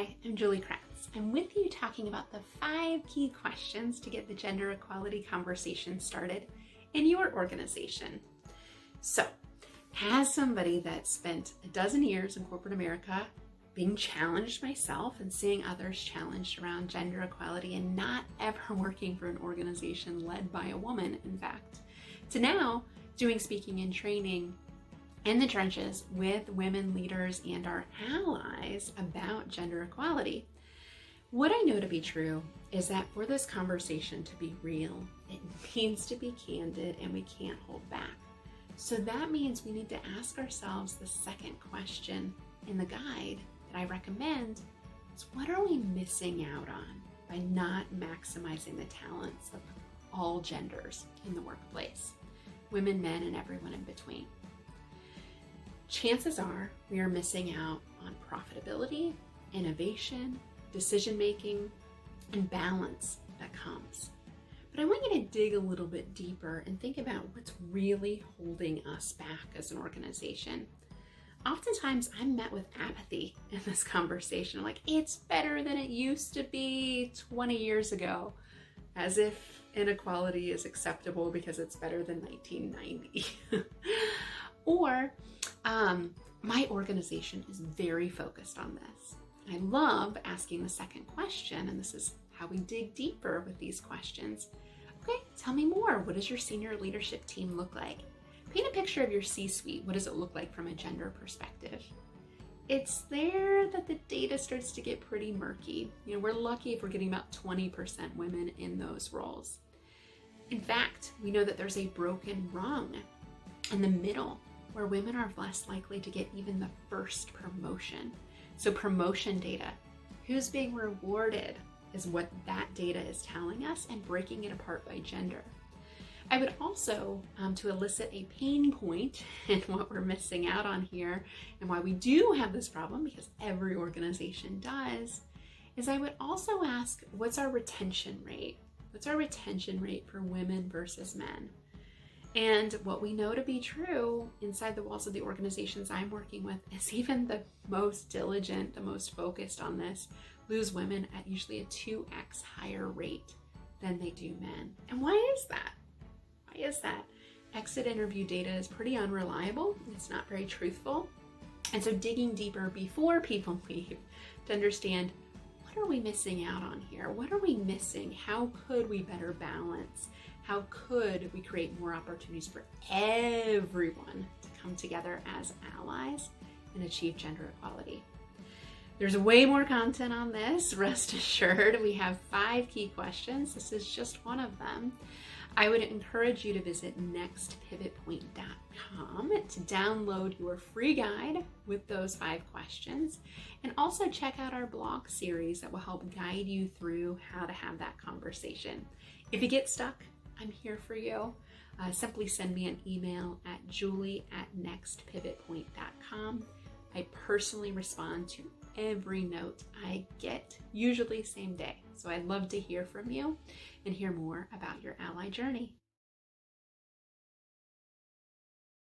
Hi, I'm Julie Kratz. I'm with you talking about the 5 key questions to get the gender equality conversation started in your organization. So, as somebody that spent a dozen years in corporate America being challenged myself and seeing others challenged around gender equality and not ever working for an organization led by a woman, in fact, to now doing speaking and training in the trenches with women leaders and our allies about gender equality. What I know to be true is that for this conversation to be real, it needs to be candid and we can't hold back. So that means we need to ask ourselves the second question in the guide that I recommend is, what are we missing out on by not maximizing the talents of all genders in the workplace? Women, men, and everyone in between. Chances are we are missing out on profitability, innovation, decision-making, and balance that comes. But I want you to dig a little bit deeper and think about what's really holding us back as an organization. Oftentimes I'm met with apathy in this conversation, like it's better than it used to be 20 years ago, as if inequality is acceptable because it's better than 1990. Or my organization is very focused on this. I love asking the second question, and this is how we dig deeper with these questions. Okay, tell me more. What does your senior leadership team look like? Paint a picture of your C-suite. What does it look like from a gender perspective? It's there that the data starts to get pretty murky. We're lucky if we're getting about 20% women in those roles. In fact, we know that there's a broken rung in the middle where women are less likely to get even the first promotion. So promotion data, who's being rewarded is what that data is telling us, and breaking it apart by gender. I would also, to elicit a pain point in what we're missing out on here and why we do have this problem, because every organization does, is I would also ask, what's our retention rate? What's our retention rate for women versus men? And what we know to be true inside the walls of the organizations I'm working with is even the most diligent, the most focused on this, lose women at usually a 2x higher rate than they do men. And why is that? Why is that? Exit interview data is pretty unreliable. It's not very truthful. And so digging deeper before people leave to understand, what are we missing out on here? What are we missing? How could we better balance? How could we create more opportunities for everyone to come together as allies and achieve gender equality? There's way more content on this, rest assured. We have 5 key questions. This is just one of them. I would encourage you to visit nextpivotpoint.com to download your free guide with those 5 questions, and also check out our blog series that will help guide you through how to have that conversation. If you get stuck, I'm here for you. Simply send me an email at julie@nextpivotpoint.com. I personally respond to every note I get, usually same day. So I'd love to hear from you and hear more about your ally journey.